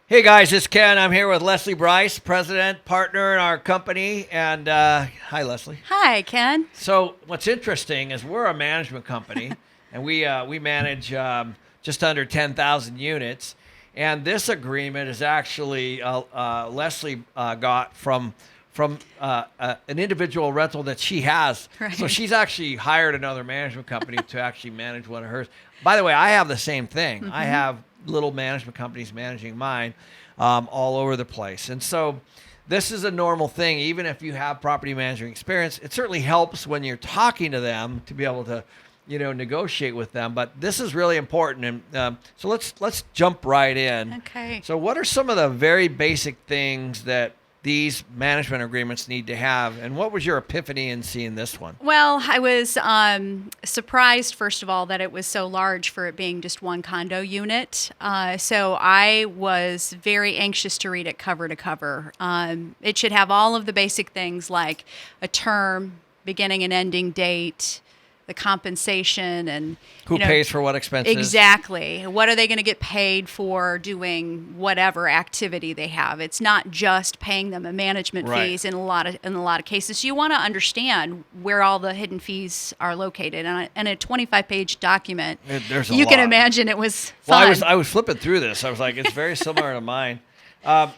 Hey guys, it's Ken. I'm here with Lesley Brice, president, partner in our company. And hi, Lesley. Hi, Ken. So what's interesting is we're a management company, and we manage just under 10,000 units. And this agreement is actually Lesley got from an individual rental that she has. Right. So she's actually hired another management company to actually manage one of hers. By the way, I have the same thing. I have little management companies managing mine all over the place. And so this is a normal thing. Even if you have property management experience, it certainly helps when you're talking to them to be able to, negotiate with them. But this is really important. And so let's jump right in. Okay. So what are some of the very basic things that these management agreements need to have? And what was your epiphany in seeing this one? Well, I was surprised, first of all, that it was so large for it being just one condo unit. So I was very anxious to read it cover to cover. It should have all of the basic things like a term, beginning and ending date, the compensation, and Who pays for what expenses? Exactly. What are they going to get paid for doing whatever activity they have? It's not just paying them a management fees in a lot of cases. So you want to understand where all the hidden fees are located. And a 25-page document, There's a you can lot. imagine it was fun. Well, I was flipping through this. I was like, it's very similar to mine.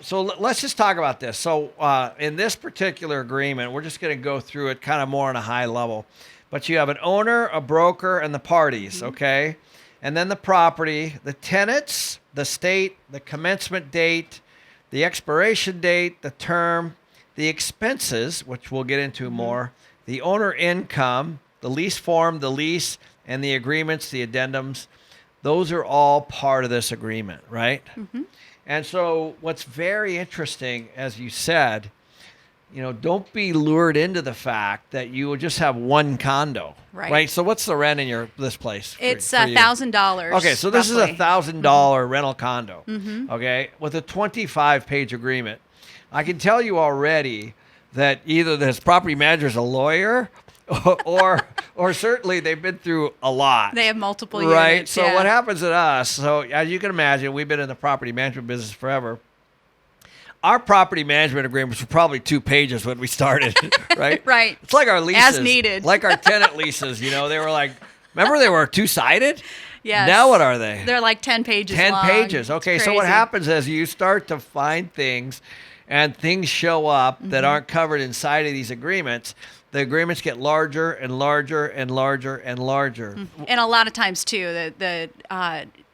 So let's just talk about this. So in this particular agreement, we're just going to go through it kind of more on a high level. But you have an owner, a broker, and the parties, okay? And then the property, the tenants, the state, the commencement date, the expiration date, the term, the expenses, which we'll get into more, the owner income, the lease form, the lease, and the agreements, the addendums. Those are all part of this agreement, right? And so what's very interesting, as you said, don't be lured into the fact that you will just have one condo, right? So what's the rent in this place? It's for you? $1,000. Okay, so this is roughly. $1,000 rental condo, okay, with a 25-page agreement. I can tell you already that either this property manager is a lawyer or certainly they've been through a lot. They have multiple right? units. So what happens at us, so as you can imagine, we've been in the property management business forever. Our property management agreements were probably 2 pages when we started, right? Right. It's like our leases. As needed. Like our tenant leases, they were like, remember they were 2-sided? Yes. Now what are they? They're like 10 pages 10 long. pages. Okay, It's so what crazy. happens is you start to find things and things show up that aren't covered inside of these agreements. The agreements get larger and larger and larger and larger. And a lot of times, too, the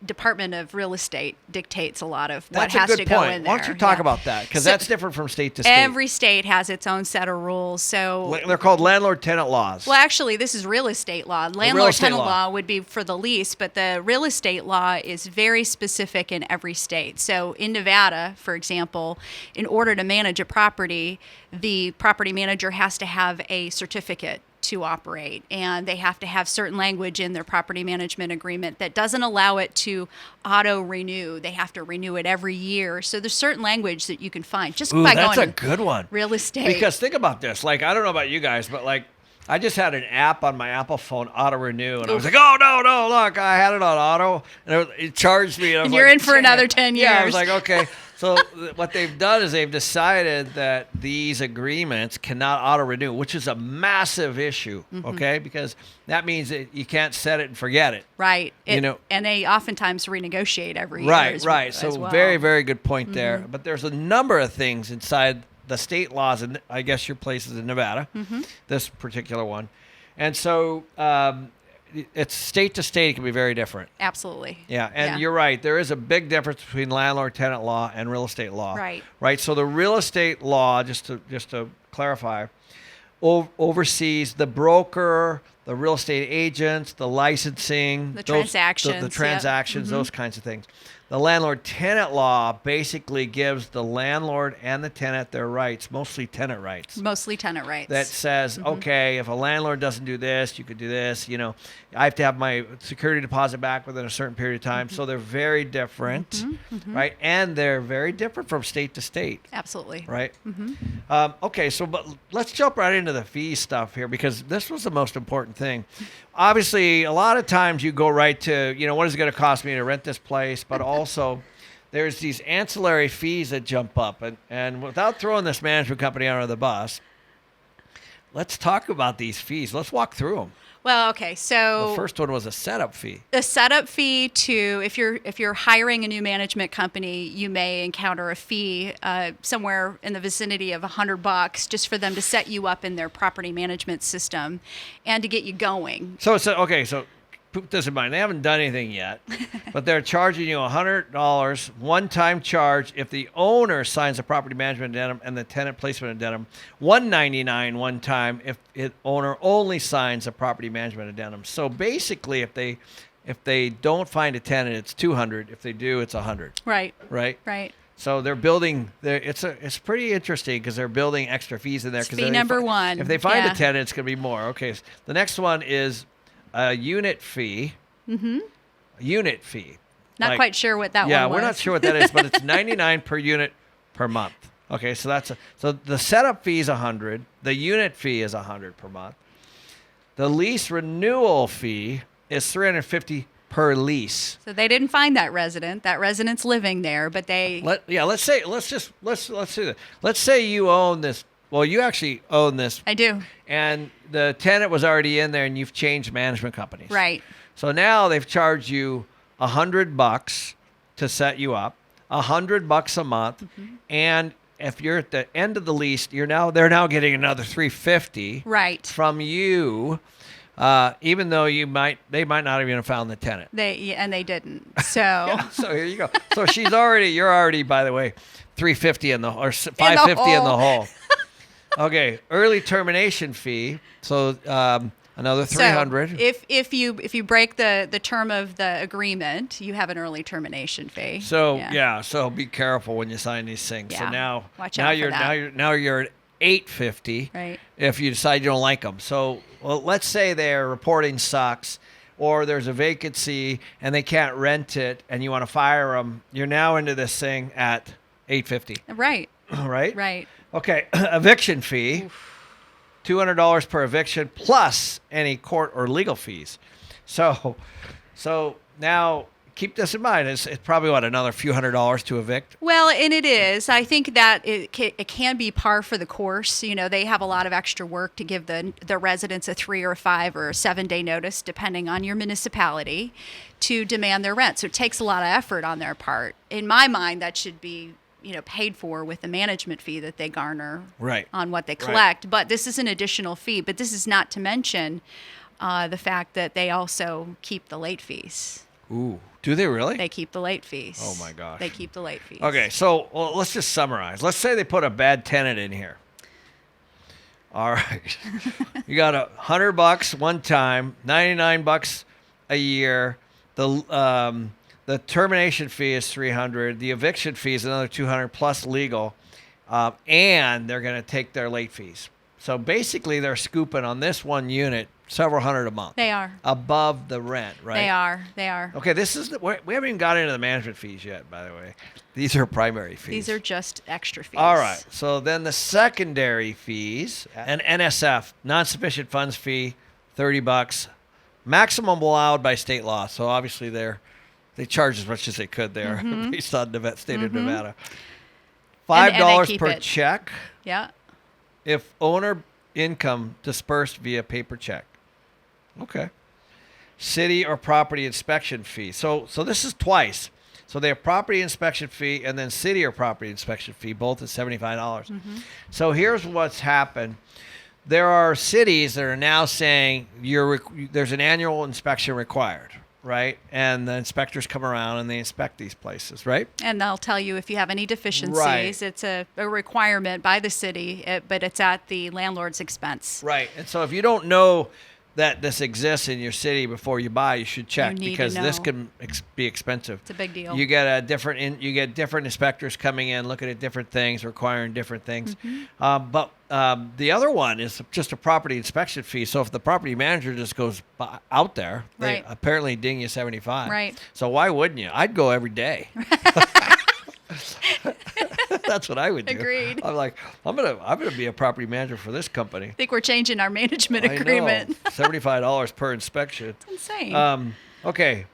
Department of Real Estate dictates a lot of what That's a has good to point. go in there. Why don't you talk about that? Because So that's different from state to state. every state has its own set of rules. So, They're called landlord-tenant laws. well, actually, this is real estate law. estate Landlord-tenant law. law would be for the lease, but the real estate law is very specific in every state. So, in Nevada, for example, in order to manage a property, the property manager has to have a certificate to operate, and they have to have certain language in their property management agreement that doesn't allow it to auto renew. They have to renew it every year. So there's certain language that you can find just by that's going a good one. real estate. Because think about this. Like, I don't know about you guys, but like, I just had an app on my Apple phone, auto renew, and I was like, oh, no, look, I had it on auto, and it charged me. And, I was And you're like, in for another 10 Yeah, I years. was like, okay. So what they've done is they've decided that these agreements cannot auto renew, which is a massive issue, okay? Because that means that you can't set it and forget it. Right. know- And they oftentimes renegotiate every year. Right. as So well. very, very good point there. But there's a number of things inside the state laws, and I guess your place is in Nevada, this particular one. And so it's state to state, it can be very different. Absolutely. Yeah, and you're right. There is a big difference between landlord-tenant law and real estate law. Right. Right. So the real estate law, just to clarify, oversees the broker, the real estate agents, the licensing, The transactions, the yep. transactions, those kinds of things. The landlord-tenant law basically gives the landlord and the tenant their rights, mostly tenant rights. Mostly tenant rights. That says, okay, if a landlord doesn't do this, you could do this. I have to have my security deposit back within a certain period of time. So they're very different, right? And they're very different from state to state, Absolutely. right? Okay, but let's jump right into the fee stuff here, because this was the most important thing. Obviously, a lot of times you go right to, what is it going to cost me to rent this place? But also, there's these ancillary fees that jump up. And without throwing this management company under the bus, let's talk about these fees. Let's walk through them. Well, okay, so The first one was a setup fee. the setup fee to if you're hiring a new management company, you may encounter a fee somewhere in the vicinity of $100 just for them to set you up in their property management system and to get you going. So put this in mind. They haven't done anything yet, but they're charging you $100 one-time charge if the owner signs a property management addendum and the tenant placement addendum. $199 one time if the owner only signs a property management addendum. So basically, if they don't find a tenant, it's $200. If they do, it's $100. Right. Right. Right. So they're building. It's pretty interesting because they're building extra fees in there. Fee number one. If they find Yeah. a tenant, it's going to be more. Okay. So the next one is a unit fee. Mm-hmm. Unit fee. Not quite sure what that one was. Yeah, we're not sure what that is, but it's $99 per unit per month. Okay, so so the setup fee is $100. The unit fee is $100 per month. The lease renewal fee is $350 per lease. So they didn't find that resident. That resident's living there, but they Let's do that. Let's say you own this. Well, you actually own this. I do. And the tenant was already in there, and you've changed management companies. Right. So now they've charged you $100 to set you up, $100 a month, and if you're at the end of the lease, they're now getting another $350 Right. from you, even though they might not even have found the tenant. They didn't. So Yeah, so here you go. So you're already, by the way, $350 or $550 in the hole. Okay, early termination fee. So another $300. So if you break the term of the agreement, you have an early termination fee. So so be careful when you sign these things. Yeah. So now Watch out for that. now you're at $850. Right. If you decide you don't like them. So let's say their reporting sucks, or there's a vacancy and they can't rent it, and you want to fire them. You're now into this thing at $850. Right. Right. Right. Okay, eviction fee, $200 per eviction plus any court or legal fees. So now keep this in mind. It's probably another few $100s to evict. Well, and it is. I think that it can be par for the course. You know, they have a lot of extra work to give the residents a 3 or a 5 or a 7-day notice, depending on your municipality, to demand their rent. So it takes a lot of effort on their part. In my mind, that should be paid for with the management fee that they garner on what they collect. Right. But this is an additional fee. But this is not to mention the fact that they also keep the late fees. Ooh, do they really? They keep the late fees. Oh my gosh. They keep the late fees. Okay, so let's just summarize. Let's say they put a bad tenant in here. All right. You got $100 one time, $99 a year. The termination fee is $300. The eviction fee is another $200 plus legal, and they're going to take their late fees. So basically, they're scooping on this one unit several hundred a month. They are above the rent, right? They are. Okay, we haven't even got into the management fees yet. By the way, these are primary fees. These are just extra fees. All right. So then the secondary fees, an NSF, non-sufficient funds fee, $30, maximum allowed by state law. So obviously they charge as much as they could there based on the state of Nevada. $5 per check. Yeah. If owner income dispersed via paper check. Okay. City or property inspection fee. So this is twice. So they have property inspection fee and then city or property inspection fee, both at $75. So here's what's happened. There are cities that are now saying there's an annual inspection required. Right, and the inspectors come around and they inspect these places, right? And they'll tell you if you have any deficiencies. Right. It's a requirement by the city, but it's at the landlord's expense. Right, and so if you don't know that this exists in your city before you buy, you should check because this can be expensive. It's a big deal. You get different inspectors coming in, looking at different things, requiring different things. But the other one is just a property inspection fee. So if the property manager just goes out there, they apparently ding you $75. Right. So why wouldn't you? I'd go every day. That's what I would do. Agreed. I'm like, I'm gonna be a property manager for this company. I think we're changing our management agreement. $75 per inspection. It's insane. Okay.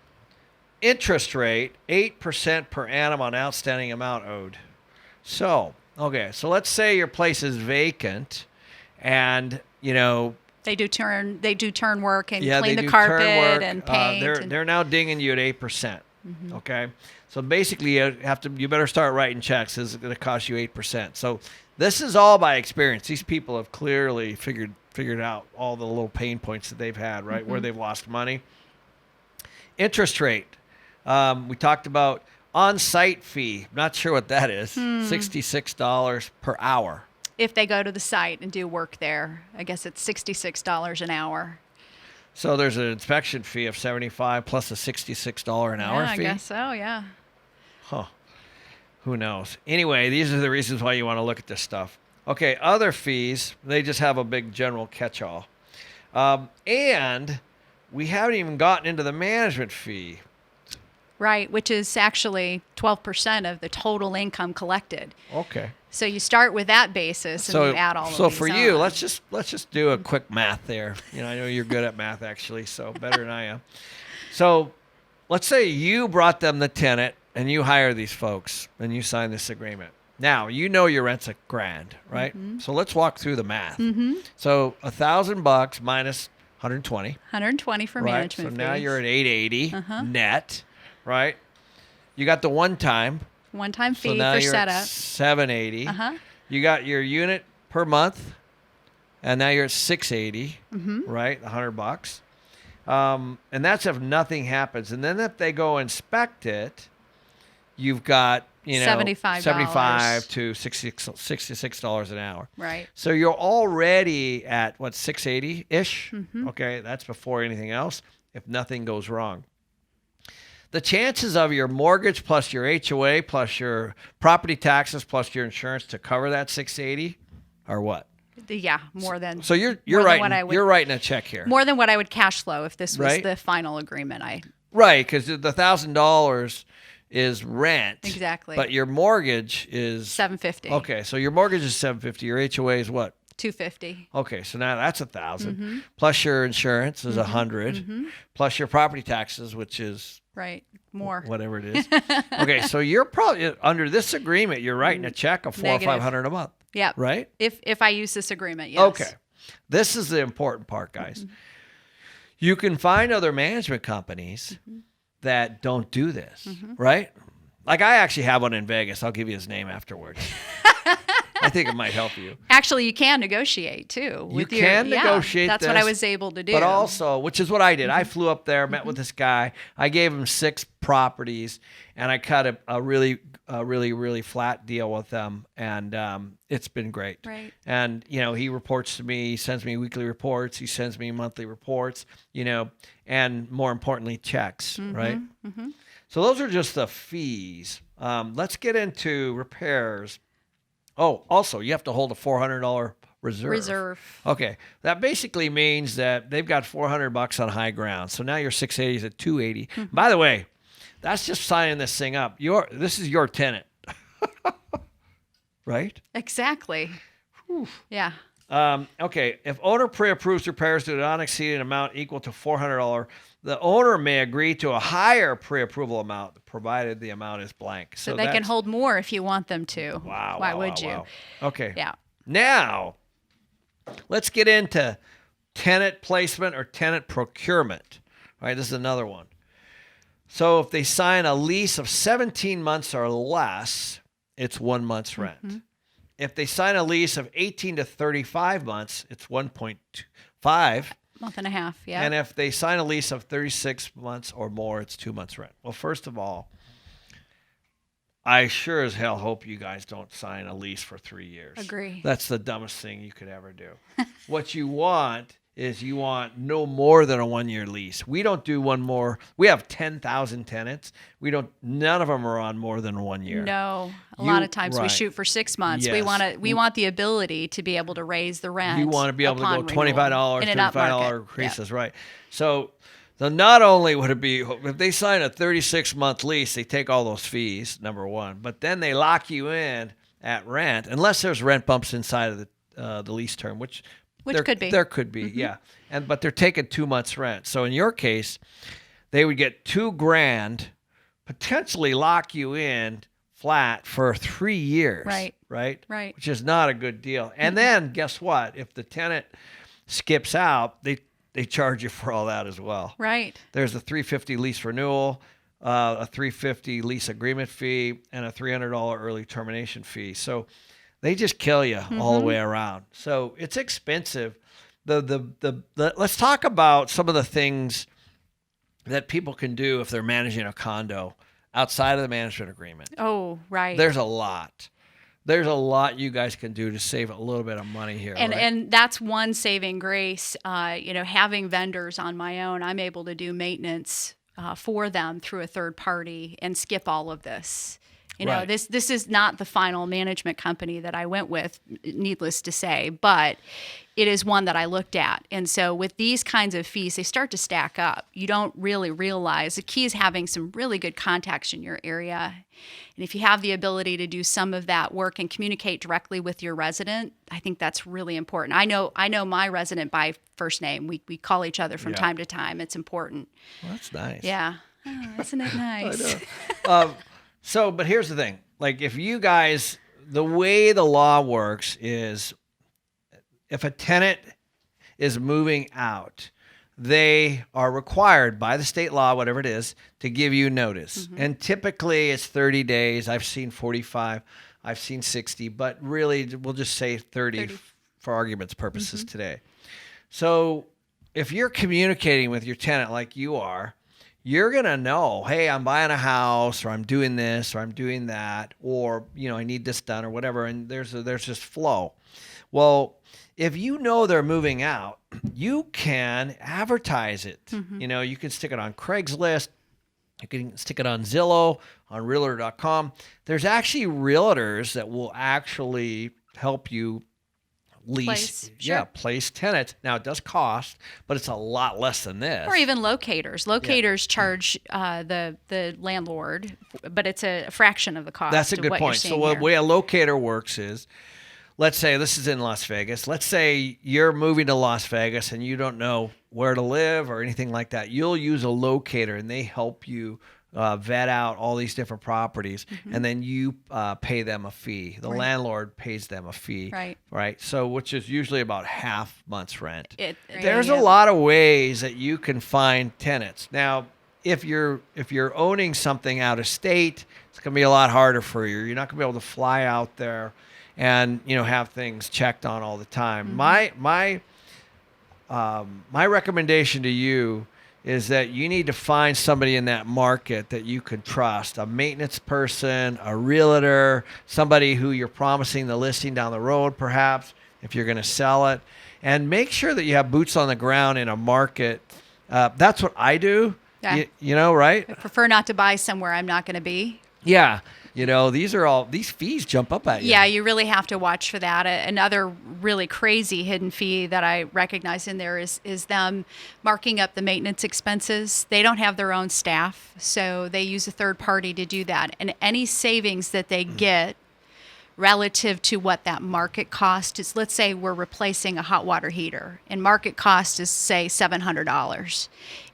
Interest rate, 8% per annum on outstanding amount owed. So, okay, so let's say your place is vacant and, They do turn work and yeah, clean they the do carpet turn work. and paint. They're now dinging you at 8%. Okay, so basically you better start writing checks. This is going to cost you 8%. So this is all by experience. These people have clearly figured out all the little pain points that they've had, right, where they've lost money. Interest rate. We talked about on-site fee. Not sure what that is. $66 per hour. If they go to the site and do work there, I guess it's $66 an hour. So there's an inspection fee of $75 plus a $66 an hour fee? I guess so, yeah. Huh. Who knows? Anyway, these are the reasons why you want to look at this stuff. Okay, other fees, they just have a big general catch-all. And we haven't even gotten into the management fee. Right, which is actually 12% of the total income collected. Okay. So you start with that basis and you add all of these So for you, on. let's just do a quick math there. I know you're good at math actually, so better than I am. So let's say you brought them the tenant and you hire these folks and you sign this agreement. Now, your rent's $1,000, right? So let's walk through the math. So $1,000 minus 120. 120 for Right. management So fees. now you're at 880 net, right? You got the one-time so fee now for you're setup. at 780. You got your unit per month, and now you're at 680, right? $100. And that's if nothing happens. And then if they go inspect it, you've got $75 to $66 an hour. Right. So you're already at what, 680 ish? Okay, that's before anything else. If nothing goes wrong. The chances of your mortgage plus your HOA plus your property taxes plus your insurance to cover that 680 are what? Yeah, more than. So you're more than what writing you're writing a check here. More than what I would cash flow if this was Right? the final agreement. Right, because the $1,000 is rent. Exactly. But your mortgage is $750. Okay, so your mortgage is $750. Your HOA is what? $250. Okay, so now that's $1,000 plus your insurance is $100 plus your property taxes, which is right, more whatever it is. Okay, so you're probably under this agreement. You're writing a check of $400 or $500 a month. Yeah. Right. If I use this agreement, yes. Okay, this is the important part, guys. You can find other management companies that don't do this, right? Like I actually have one in Vegas. I'll give you his name afterwards. I think it might help you. Actually, you can negotiate too. You can negotiate. That's what I was able to do. But also, which is what I did. I flew up there, met with this guy. I gave him 6 properties, and I cut a really flat deal with them, and it's been great. Right. And he reports to me. He sends me weekly reports. He sends me monthly reports. And more importantly, checks. Right. So those are just the fees. Let's get into repairs. Oh, also, you have to hold a $400 reserve. Okay. That basically means that they've got $400 on high ground. So now your 680 is at 280. By the way, that's just signing this thing up. This is your tenant. Right? Exactly. Whew. Yeah. Okay. If owner pre-approves repairs to a non-exceeding amount equal to $400, the owner may agree to a higher pre-approval amount, provided the amount is blank. So they can hold more if you want them to. Wow. Why would you? Wow. Okay. Yeah. Now, let's get into tenant placement or tenant procurement. All right, this is another one. So if they sign a lease of 17 months or less, it's 1 month's rent. If they sign a lease of 18 to 35 months, it's 1.5. Month and a half, yeah. And if they sign a lease of 36 months or more, it's 2 months rent. Well, first of all, I sure as hell hope you guys don't sign a lease for 3 years. Agree. That's the dumbest thing you could ever do. What you want is you want no more than a 1-year lease. We don't do one more. We have 10,000 tenants. None of them are on more than 1 year. No. A lot of times we right. shoot for 6 months. Yes. We want the ability to be able to raise the rent. You want to be able to go $25, $35 increases, right? So not only would it be, if they sign a 36-month lease, they take all those fees, number one, but then they lock you in at rent, unless there's rent bumps inside of the lease term, which could be. There could be, yeah. But they're taking 2 months rent. So in your case, they would get $2,000, potentially lock you in flat for 3 years. Right. Which is not a good deal. And then guess what? If the tenant skips out, they charge you for all that as well. Right. There's a $350 lease renewal, a $350 lease agreement fee, and a $300 early termination fee. So they just kill you all the way around. So it's expensive. Let's talk about some of the things that people can do if they're managing a condo outside of the management agreement. Oh, right. There's a lot. There's a lot you guys can do to save a little bit of money here. And that's one saving grace. Having vendors on my own, I'm able to do maintenance for them through a third party and skip all of this. This is not the final management company that I went with, needless to say, but it is one that I looked at. And so with these kinds of fees, they start to stack up. You don't really realize. The key is having some really good contacts in your area. And if you have the ability to do some of that work and communicate directly with your resident, I think that's really important. I know my resident by first name. We call each other from time to time. It's important. Well, that's nice. Yeah. Oh, isn't it nice? I know. But here's the thing. Like, if you guys, the way the law works is if a tenant is moving out, they are required by the state law, whatever it is, to give you notice. And typically it's 30 days. I've seen 45. I've seen 60. But really, we'll just say 30. For argument's purposes today. So if you're communicating with your tenant like you are, you're going to know, hey, I'm buying a house, or I'm doing this, or I'm doing that, or, I need this done, or whatever. And there's just flow. Well, if you know they're moving out, you can advertise it. You can stick it on Craigslist. You can stick it on Zillow, on Realtor.com. There's actually realtors that will actually help you lease, place tenants. Now it does cost, but it's a lot less than this. Or even locators. Locators charge the landlord, but it's a fraction of the cost. That's a good point. So the way a locator works is, let's say this is in Las Vegas. Let's say you're moving to Las Vegas and you don't know where to live or anything like that. You'll use a locator and they help you vet out all these different properties, and then you pay them a fee. The landlord pays them a fee, right? So, which is usually about half month's rent. There's a lot of ways that you can find tenants. Now, if you're owning something out of state, it's going to be a lot harder for you. You're not going to be able to fly out there and have things checked on all the time. My recommendation to you is that you need to find somebody in that market that you can trust, a maintenance person, a realtor, somebody who you're promising the listing down the road, perhaps, if you're going to sell it, and make sure that you have boots on the ground in a market. That's what I do, right? I prefer not to buy somewhere I'm not going to be. Yeah. These fees jump up at you. Yeah, you really have to watch for that. Another really crazy hidden fee that I recognize in there is them marking up the maintenance expenses. They don't have their own staff, so they use a third party to do that. And any savings that they get relative to what that market cost is, let's say we're replacing a hot water heater, and market cost is, say, $700.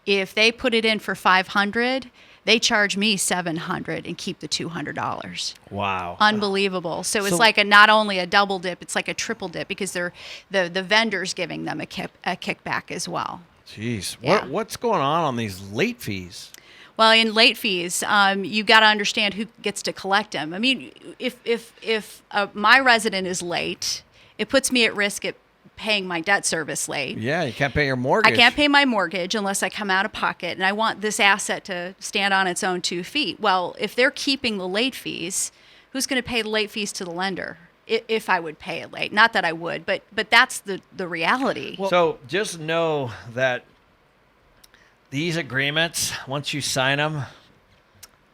If they put it in for $500, they charge me $700 and keep the $200. Wow. Unbelievable. So it's like not only a double dip, it's like a triple dip, because they're the vendor's giving them a kickback as well. Jeez. Yeah. What's going on these late fees? Well, in late fees, you got to understand who gets to collect them. I mean, if my resident is late, it puts me at risk at paying my debt service late. Yeah, you can't pay your mortgage. I can't pay my mortgage unless I come out of pocket, and I want this asset to stand on its own 2 feet. Well, if they're keeping the late fees, who's going to pay the late fees to the lender? If I would pay it late. Not that I would, but that's the reality. Well, so just know that these agreements, once you sign them,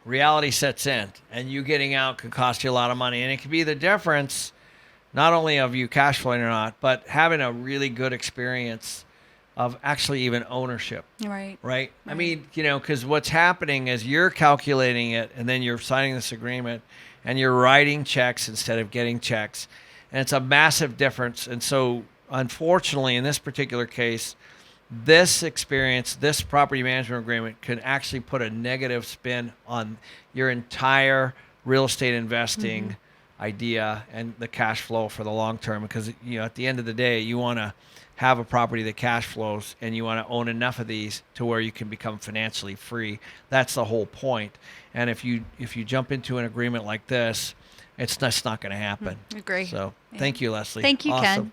reality sets in, and you getting out could cost you a lot of money, and it could be the difference not only of you cash flowing or not, but having a really good experience of actually even ownership. Right? I mean, because what's happening is you're calculating it, and then you're signing this agreement, and you're writing checks instead of getting checks. And it's a massive difference. And so, unfortunately, in this particular case, this experience, this property management agreement could actually put a negative spin on your entire real estate investing idea and the cash flow for the long term, because at the end of the day, you want to have a property that cash flows, and you want to own enough of these to where you can become financially free. That's the whole point. And if you jump into an agreement like this, it's just not going to happen. Agree. So Yeah. thank you, Leslie. Thank you, awesome. Ken.